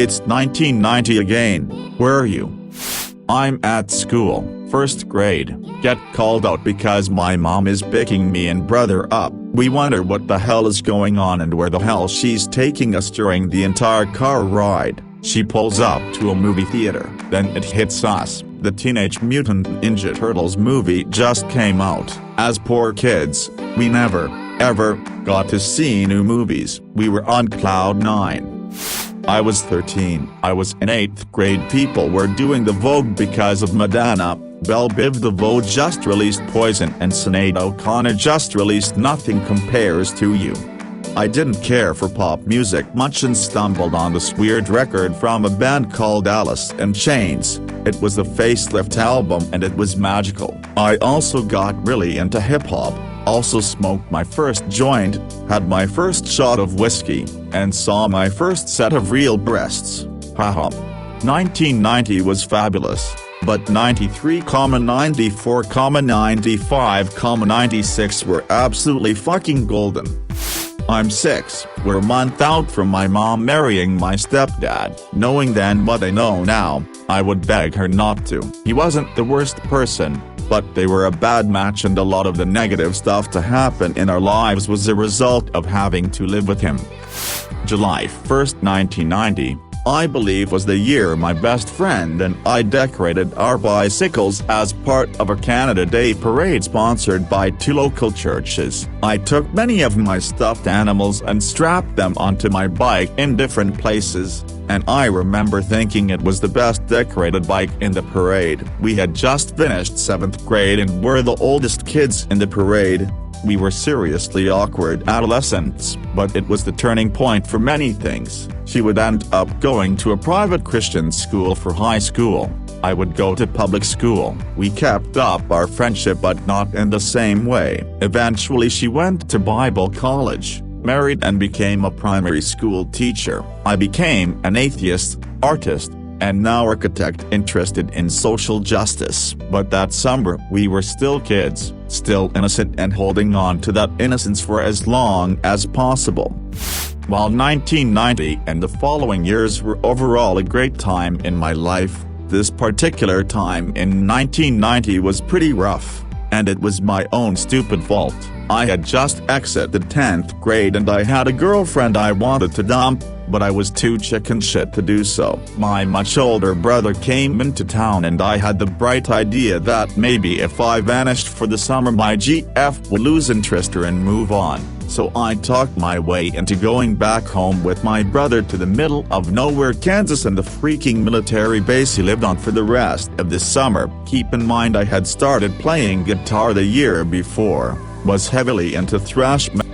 It's 1990 again. Where are you? I'm at school, 1st grade. Get called out because my mom is picking me and brother up. We wonder what the hell is going on and where the hell she's taking us during the entire car ride. She pulls up to a movie theater. Then it hits us. The Teenage Mutant Ninja Turtles movie just came out. As poor kids, we never, ever, got to see new movies. We were on cloud 9. I was 13. I was in 8th grade. People were doing the Vogue because of Madonna. Belle Biv DeVoe just released Poison and Sinead O'Connor just released Nothing Compares to You. I didn't care for pop music much and stumbled on this weird record from a band called Alice in Chains. It was a facelift album and it was magical. I also got really into hip-hop, also smoked my first joint, had my first shot of whiskey, and saw my first set of real breasts. Haha. 1990 was fabulous, but 93, 94, 95, 96 were absolutely fucking golden. I'm 6, we're a month out from my mom marrying my stepdad. Knowing then what I know now, I would beg her not to. He wasn't the worst person, but they were a bad match and a lot of the negative stuff to happen in our lives was a result of having to live with him. July 1st, 1990, I believe was the year my best friend and I decorated our bicycles as part of a Canada Day parade sponsored by 2 local churches. I took many of my stuffed animals and strapped them onto my bike in different places, and I remember thinking it was the best decorated bike in the parade. We had just finished 7th grade and were the oldest kids in the parade. We were seriously awkward adolescents, but it was the turning point for many things. She would end up going to a private Christian school for high school. I would go to public school. We kept up our friendship but not in the same way. Eventually she went to Bible college, married and became a primary school teacher. I became an atheist, artist, and now architect interested in social justice. But that summer we were still kids, still innocent and holding on to that innocence for as long as possible. While 1990 and the following years were overall a great time in my life, this particular time in 1990 was pretty rough, and it was my own stupid fault. I had just exited 10th grade and I had a girlfriend I wanted to dump, but I was too chicken shit to do so. My much older brother came into town and I had the bright idea that maybe if I vanished for the summer my GF would lose interest and move on. So I talked my way into going back home with my brother to the middle of nowhere Kansas and the freaking military base he lived on for the rest of the summer. Keep in mind I had started playing guitar the year before, was heavily into thrash metal.